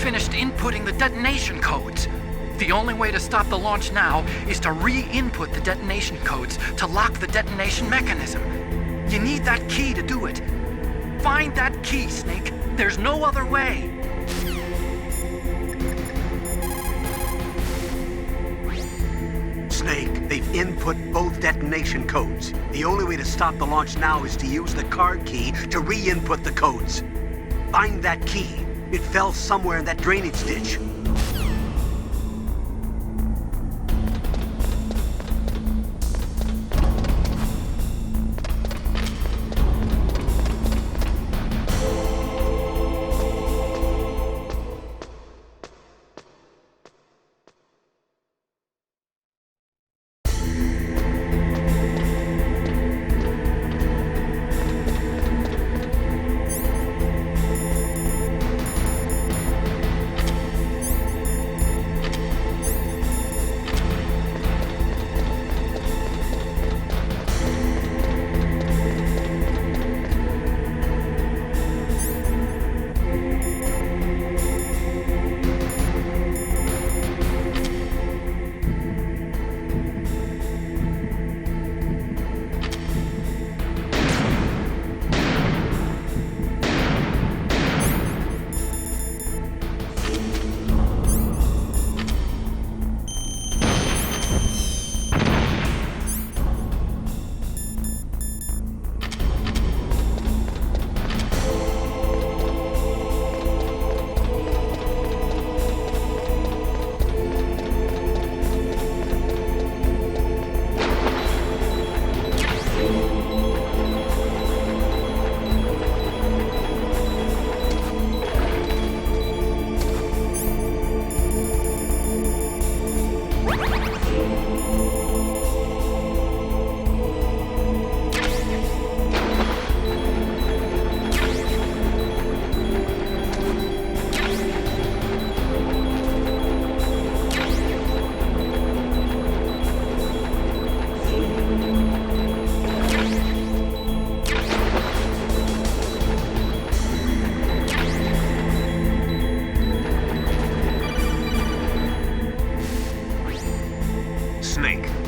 finished inputting the detonation codes. The only way to stop the launch now is to re-input the detonation codes to lock the detonation mechanism. You need that key to do it. Find that key, Snake. There's no other way. Snake, they've input both detonation codes. The only way to stop the launch now is to use the card key to re-input the codes. Find that key. It fell somewhere in that drainage ditch.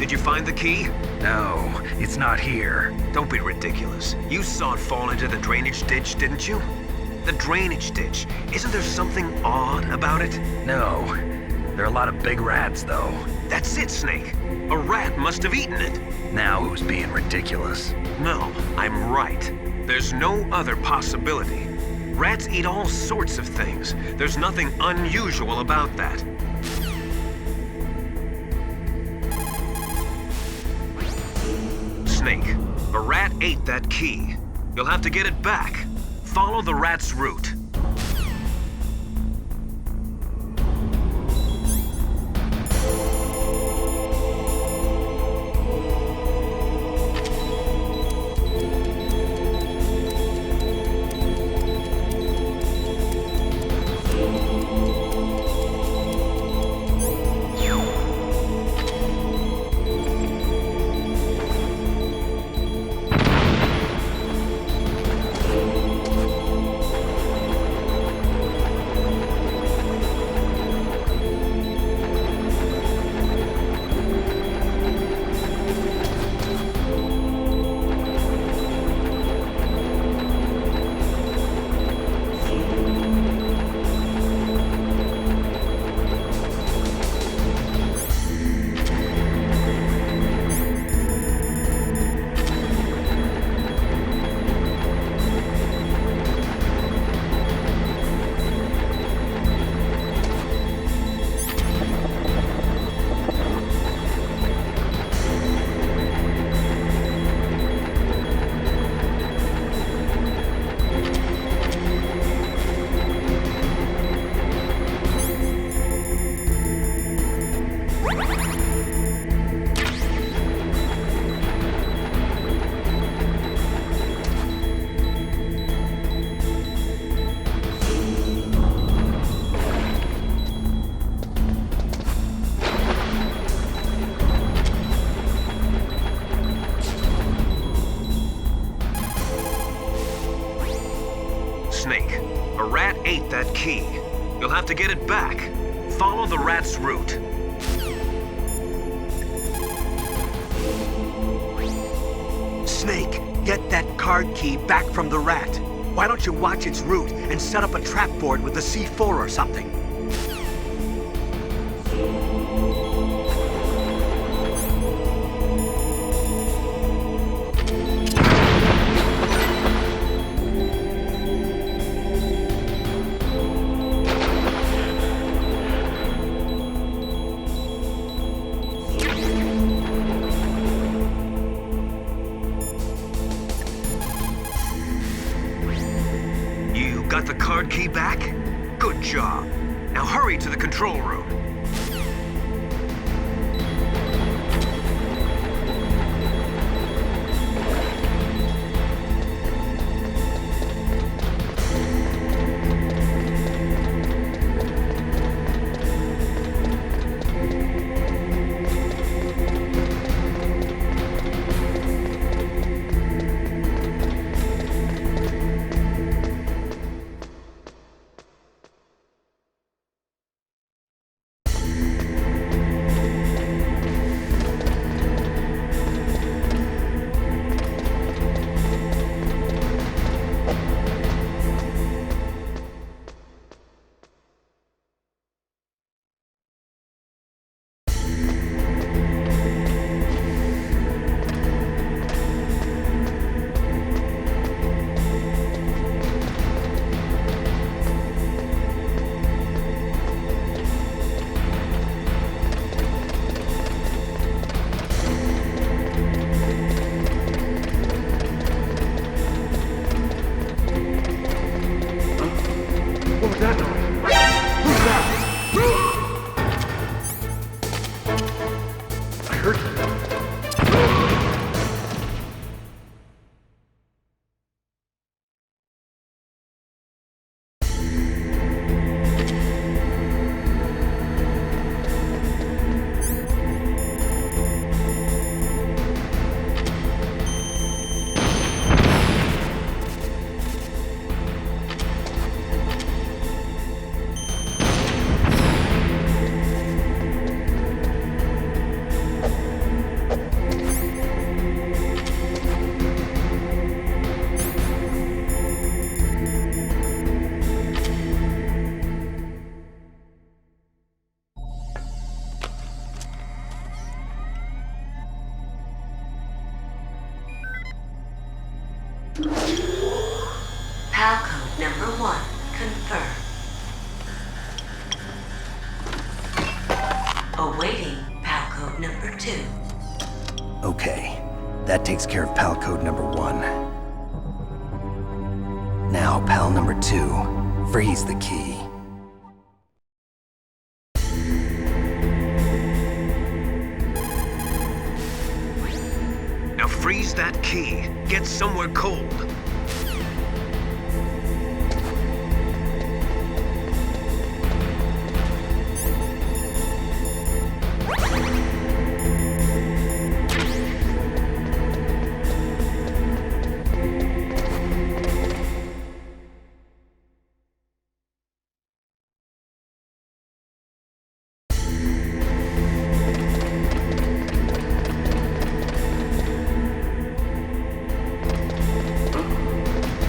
Did you find the key? No, it's not here. Don't be ridiculous. You saw it fall into the drainage ditch, didn't you? The drainage ditch. Isn't there something odd about it? No. There are a lot of big rats, though. That's it, Snake. A rat must have eaten it. Now who's being ridiculous? No, I'm right. There's no other possibility. Rats eat all sorts of things. There's nothing unusual about that. Snake, a rat ate that key. You'll have to get it back. Follow the rat's route. got to get it back. Follow the rat's route. Snake, get that card key back from the rat. Why don't you watch its route and set up a trap board with the C4 or something? Got the card key back? Good job. Now hurry to the control room. PAL code number 1 confirmed. Awaiting PAL code number 2. Okay, that takes care of PAL code number 1. Now, PAL number 2, freeze the key. Now freeze that key. Get somewhere cold.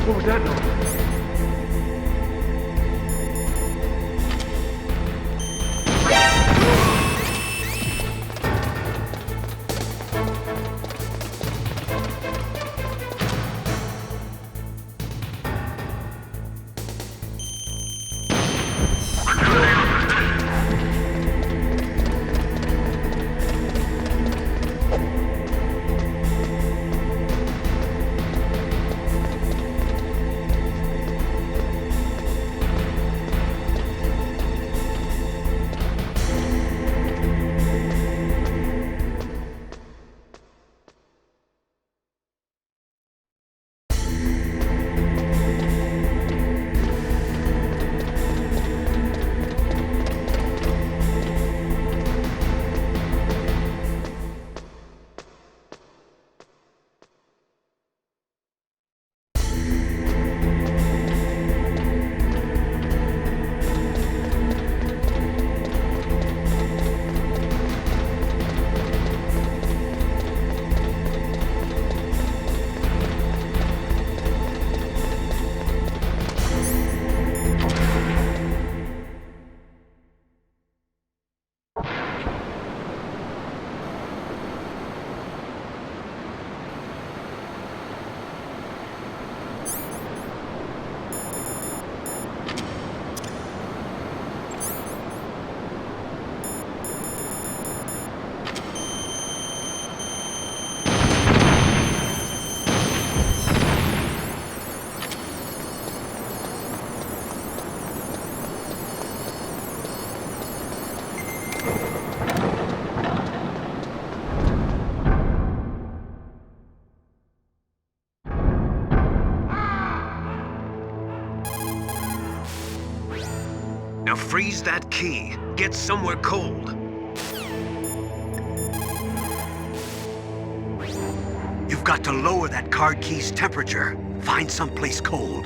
What was that noise? Freeze that key. Get somewhere cold. You've got to lower that card key's temperature. Find someplace cold.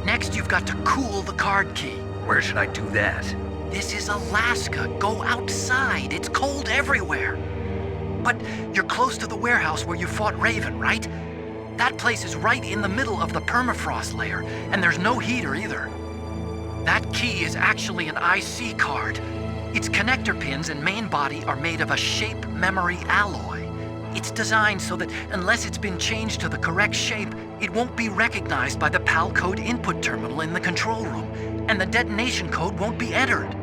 Next, you've got to cool the card key. Where should I do that? This is Alaska. Go outside. It's cold everywhere. But you're close to the warehouse where you fought Raven, right? That place is right in the middle of the permafrost layer, and there's no heater either. That key is actually an IC card. Its connector pins and main body are made of a shape memory alloy. It's designed so that unless it's been changed to the correct shape, it won't be recognized by the PAL code input terminal in the control room, and the detonation code won't be entered.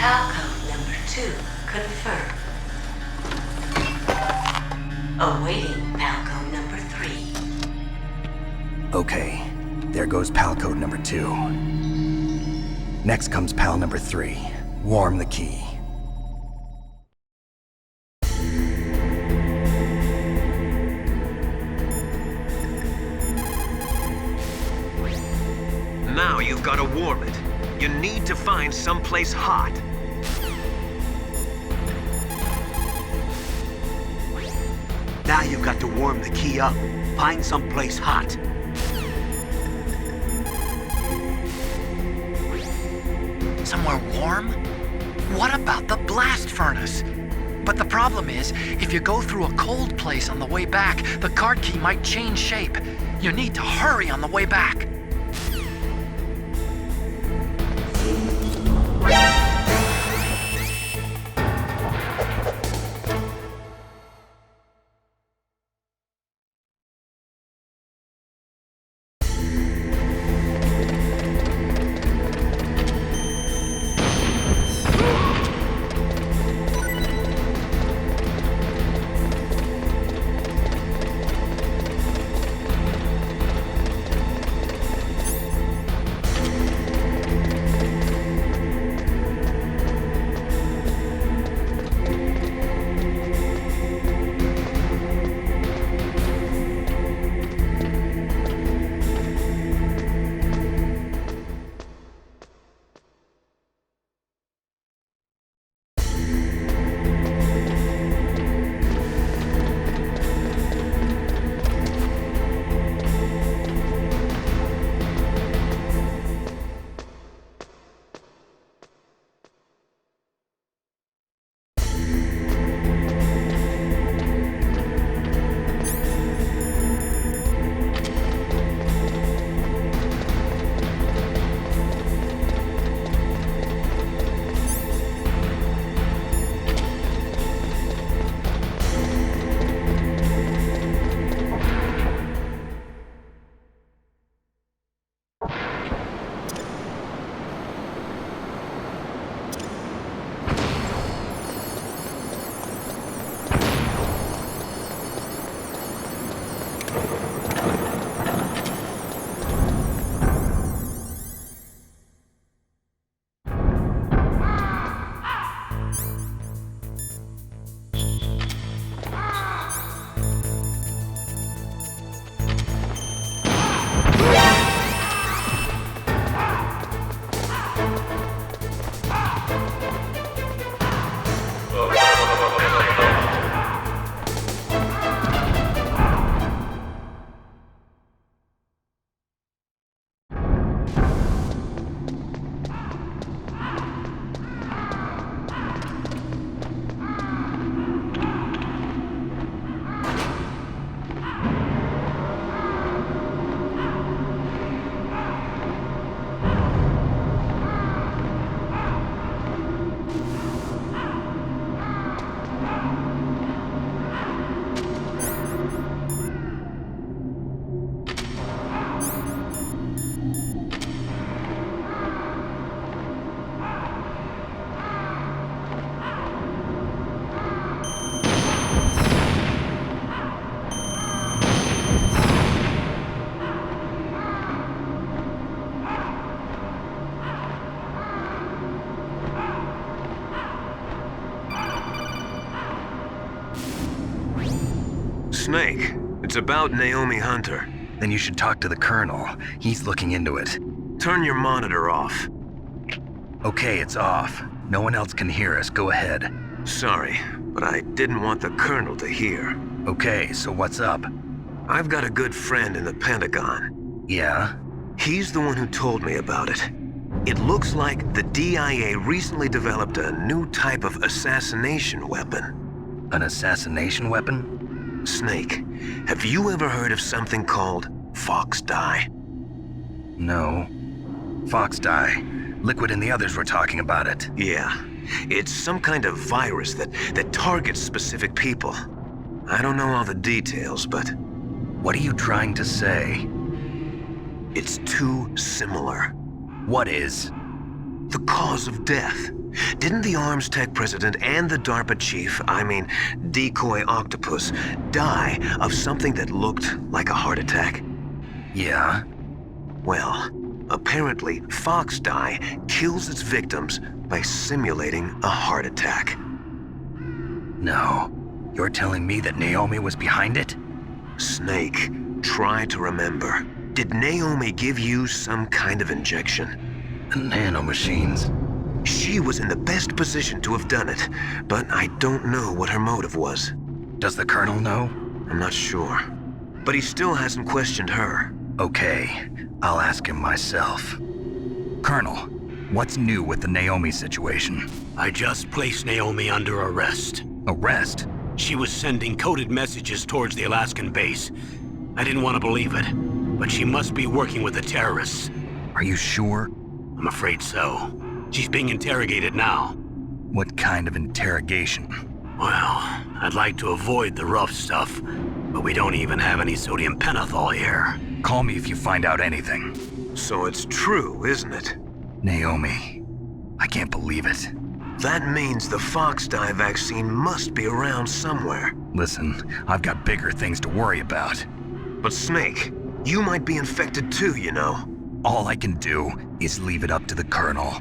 PAL code number 2 confirmed. Awaiting PAL code number 3. Okay, there goes PAL code number 2. Next comes PAL number 3. Warm the key. Now you've got to warm it. You need to find someplace hot. Now you've got to warm the key up. Find someplace hot. Somewhere warm? What about the blast furnace? But the problem is, if you go through a cold place on the way back, the card key might change shape. You need to hurry on the way back. Snake, it's about Naomi Hunter. Then you should talk to the Colonel. He's looking into it. Turn your monitor off. Okay, it's off. No one else can hear us. Go ahead. Sorry, but I didn't want the Colonel to hear. Okay, so what's up? I've got a good friend in the Pentagon. Yeah? He's the one who told me about it. It looks like the DIA recently developed a new type of assassination weapon. An assassination weapon? Snake, have you ever heard of something called Fox Dye? No. Fox Dye. Liquid and the others were talking about it. Yeah. It's some kind of virus that targets specific people. I don't know all the details, but... What are you trying to say? It's too similar. What is? The cause of death. Didn't the Arms Tech president and the DARPA chief, Decoy Octopus, die of something that looked like a heart attack? Yeah? Well, apparently Fox Dye kills its victims by simulating a heart attack. No. You're telling me that Naomi was behind it? Snake, try to remember. Did Naomi give you some kind of injection? Nanomachines. She was in the best position to have done it, but I don't know what her motive was. Does the Colonel know? I'm not sure. But he still hasn't questioned her. Okay, I'll ask him myself. Colonel, what's new with the Naomi situation? I just placed Naomi under arrest. Arrest? She was sending coded messages towards the Alaskan base. I didn't want to believe it, but she must be working with the terrorists. Are you sure? I'm afraid so. She's being interrogated now. What kind of interrogation? Well, I'd like to avoid the rough stuff, but we don't even have any sodium pentothal here. Call me if you find out anything. So it's true, isn't it? Naomi, I can't believe it. That means the Fox dye vaccine must be around somewhere. Listen, I've got bigger things to worry about. But Snake, you might be infected too, you know. All I can do is leave it up to the Colonel.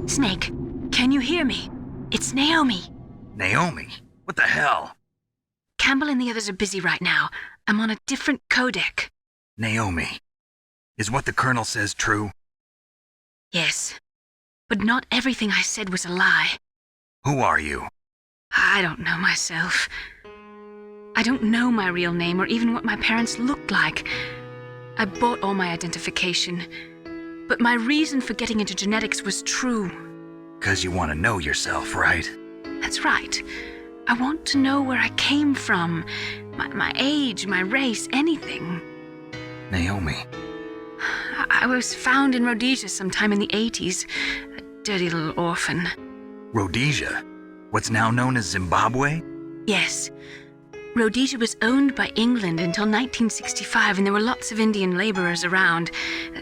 Snake, can you hear me? It's Naomi. Naomi? What the hell? Campbell and the others are busy right now. I'm on a different codec. Naomi, is what the Colonel says true? Yes, but not everything I said was a lie. Who are you? I don't know myself. I don't know my real name or even what my parents looked like. I bought all my identification, but my reason for getting into genetics was true. 'Cause you want to know yourself, right? That's right. I want to know where I came from, my age, my race, anything. Naomi. I was found in Rhodesia sometime in the 80s, a dirty little orphan. Rhodesia? What's now known as Zimbabwe? Yes. Rhodesia was owned by England until 1965, and there were lots of Indian laborers around.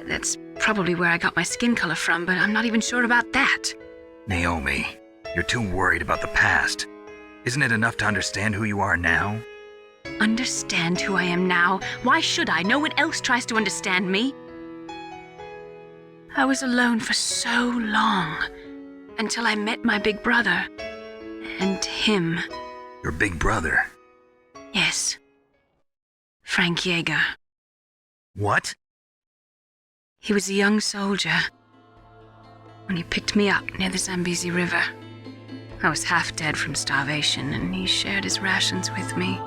That's probably where I got my skin color from, but I'm not even sure about that. Naomi, you're too worried about the past. Isn't it enough to understand who you are now? Understand who I am now? Why should I? No one else tries to understand me. I was alone for so long, until I met my big brother. And him. Your big brother. Yes. Frank Yeager. What? He was a young soldier when he picked me up near the Zambezi River. I was half dead from starvation, and he shared his rations with me.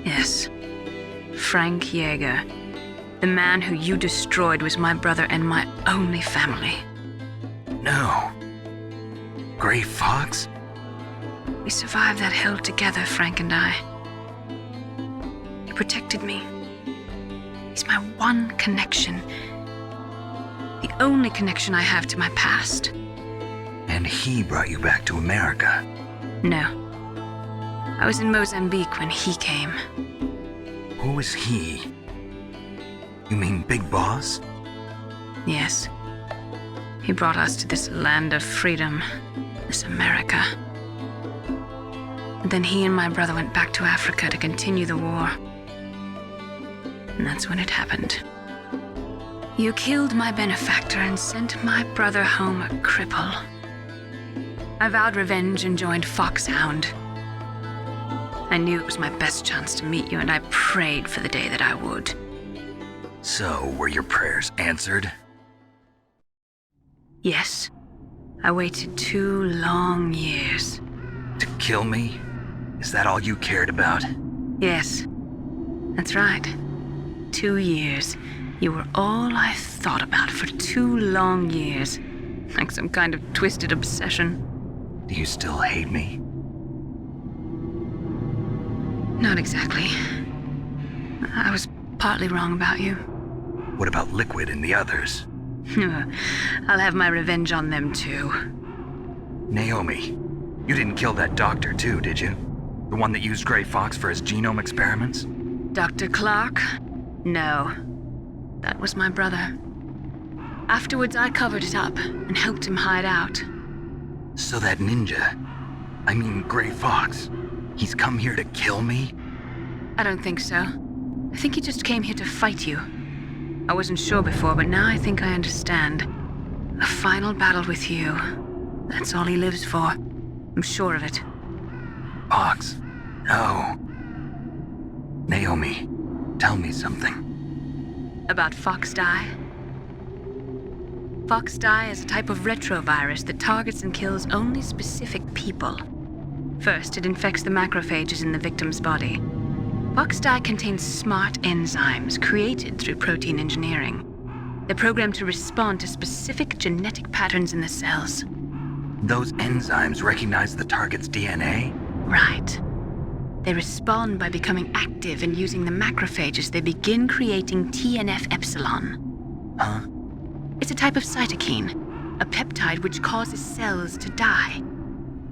Yes, Frank Yeager. The man who you destroyed was my brother and my only family. No. Gray Fox? We survived that hell together, Frank and I. He protected me. He's my one connection. The only connection I have to my past. And he brought you back to America. No. I was in Mozambique when he came. Who was he? You mean Big Boss? Yes. He brought us to this land of freedom, this America. And then he and my brother went back to Africa to continue the war. And that's when it happened. You killed my benefactor and sent my brother home a cripple. I vowed revenge and joined Foxhound. I knew it was my best chance to meet you, and I prayed for the day that I would. So, were your prayers answered? Yes. I waited 2 long years. To kill me? Is that all you cared about? Yes. That's right. 2 years. You were all I thought about for 2 long years. Like some kind of twisted obsession. Do you still hate me? Not exactly. I was partly wrong about you. What about Liquid and the others? I'll have my revenge on them too. Naomi, you didn't kill that doctor too, did you? The one that used Gray Fox for his genome experiments? Dr. Clark? No. That was my brother. Afterwards, I covered it up and helped him hide out. So that ninja, I mean Gray Fox, he's come here to kill me? I don't think so. I think he just came here to fight you. I wasn't sure before, but now I think I understand. A final battle with you. That's all he lives for. I'm sure of it. Fox, no. Naomi, tell me something. About Fox Die? Fox Die is a type of retrovirus that targets and kills only specific people. First, it infects the macrophages in the victim's body. Fox Die contains smart enzymes created through protein engineering. They're programmed to respond to specific genetic patterns in the cells. Those enzymes recognize the target's DNA? Right. They respond by becoming active and using the macrophages. They begin creating TNF-epsilon. Huh? It's a type of cytokine, a peptide which causes cells to die.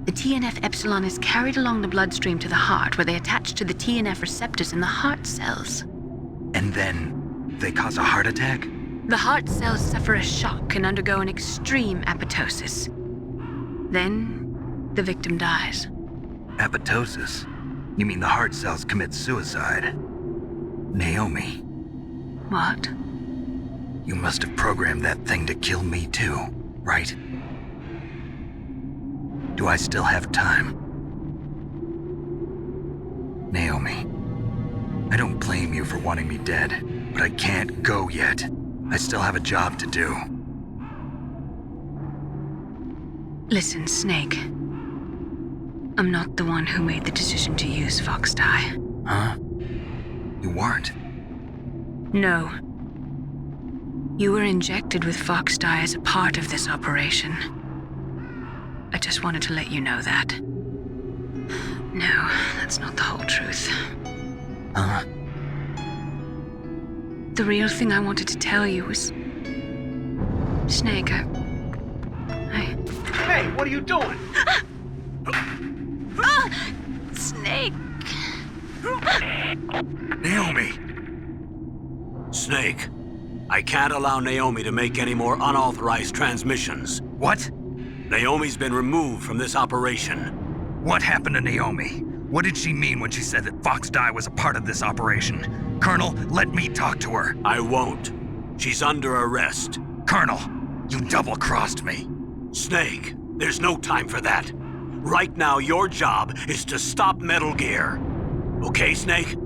The TNF-epsilon is carried along the bloodstream to the heart, where they attach to the TNF receptors in the heart cells. And then they cause a heart attack? The heart cells suffer a shock and undergo an extreme apoptosis. Then, the victim dies. Apoptosis? You mean the heart cells commit suicide? Naomi. What? You must have programmed that thing to kill me too, right? Do I still have time? Naomi, I don't blame you for wanting me dead, but I can't go yet. I still have a job to do. Listen, Snake. I'm not the one who made the decision to use Fox Die. Huh? You weren't? No. You were injected with Fox Die as a part of this operation. I just wanted to let you know that. No, that's not the whole truth. Huh? The real thing I wanted to tell you was... Snake, I... Hey, what are you doing? Snake! Naomi! Snake, I can't allow Naomi to make any more unauthorized transmissions. What? Naomi's been removed from this operation. What happened to Naomi? What did she mean when she said that Fox Die was a part of this operation? Colonel, let me talk to her. I won't. She's under arrest. Colonel, you double-crossed me. Snake, there's no time for that. Right now, your job is to stop Metal Gear. Okay, Snake?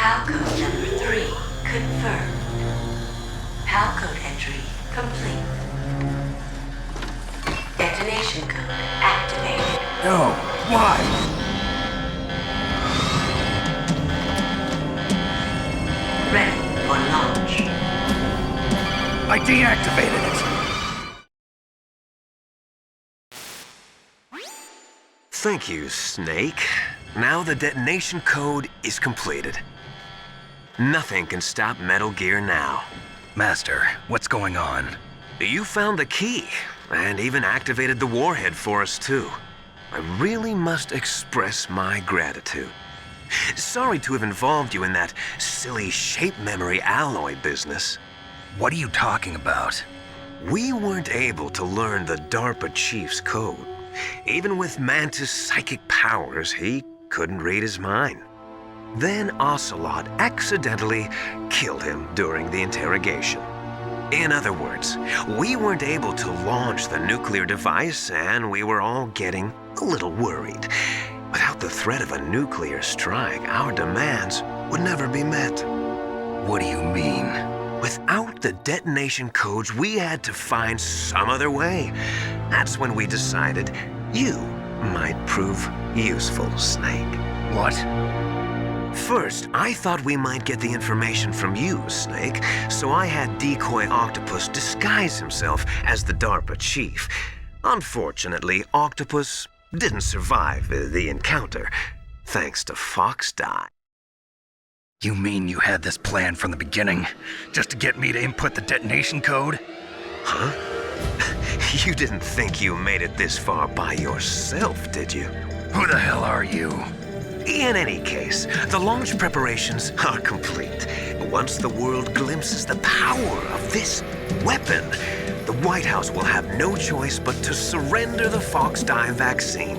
PAL code number 3 confirmed. PAL code entry complete. Detonation code activated. No, why? Ready for launch. I deactivated it. Thank you, Snake. Now the detonation code is completed. Nothing can stop Metal Gear now. Master, what's going on? You found the key, and even activated the warhead for us, too. I really must express my gratitude. Sorry to have involved you in that silly shape memory alloy business. What are you talking about? We weren't able to learn the DARPA chief's code. Even with Mantis' psychic powers, he couldn't read his mind. Then Ocelot accidentally killed him during the interrogation. In other words, we weren't able to launch the nuclear device, and we were all getting a little worried. Without the threat of a nuclear strike, our demands would never be met. What do you mean? Without the detonation codes, we had to find some other way. That's when we decided you might prove useful, Snake. What? First, I thought we might get the information from you, Snake, so I had Decoy Octopus disguise himself as the DARPA chief. Unfortunately, Octopus didn't survive the encounter, thanks to Fox Die. You mean you had this plan from the beginning, just to get me to input the detonation code? Huh? You didn't think you made it this far by yourself, did you? Who the hell are you? In any case, the launch preparations are complete. Once the world glimpses the power of this weapon, the White House will have no choice but to surrender the Fox Die vaccine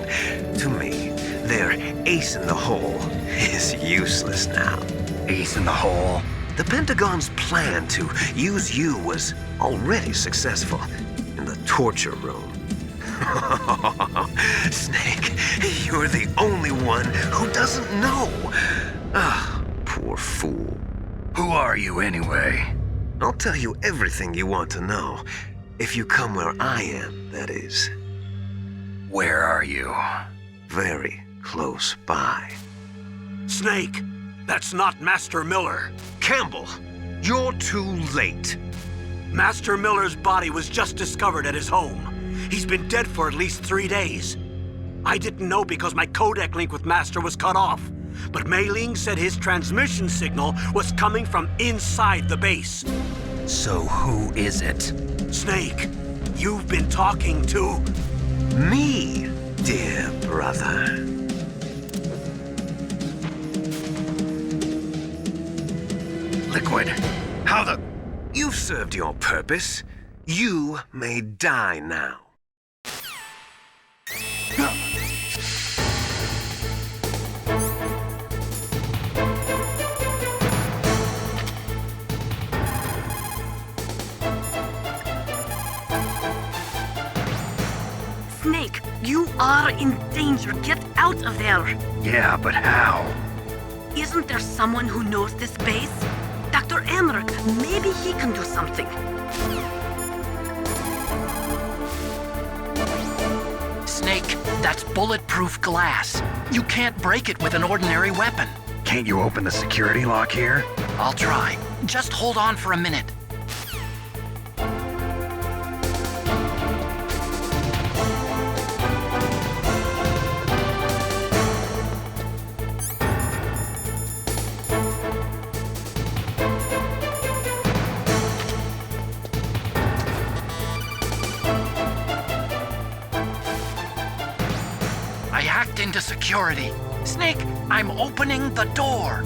to me. Their ace in the hole is useless now. Ace in the hole? The Pentagon's plan to use you was already successful. In the torture room. Snake, you're the only one who doesn't know. Ah, poor fool. Who are you anyway? I'll tell you everything you want to know. If you come where I am, that is. Where are you? Very close by. Snake, that's not Master Miller. Campbell, you're too late. Master Miller's body was just discovered at his home. He's been dead for at least 3 days. I didn't know because my codec link with Master was cut off. But Mei Ling said his transmission signal was coming from inside the base. So who is it? Snake, you've been talking to... Me, dear brother. Liquid. How the... You've served your purpose. You may die now. Snake, you are in danger. Get out of there. Yeah, but how? Isn't there someone who knows this base? Dr. Emmerich, maybe he can do something. Snake, that's bulletproof glass. You can't break it with an ordinary weapon. Can't you open the security lock here? I'll try. Just hold on for a minute. I hacked into security. Snake, I'm opening the door.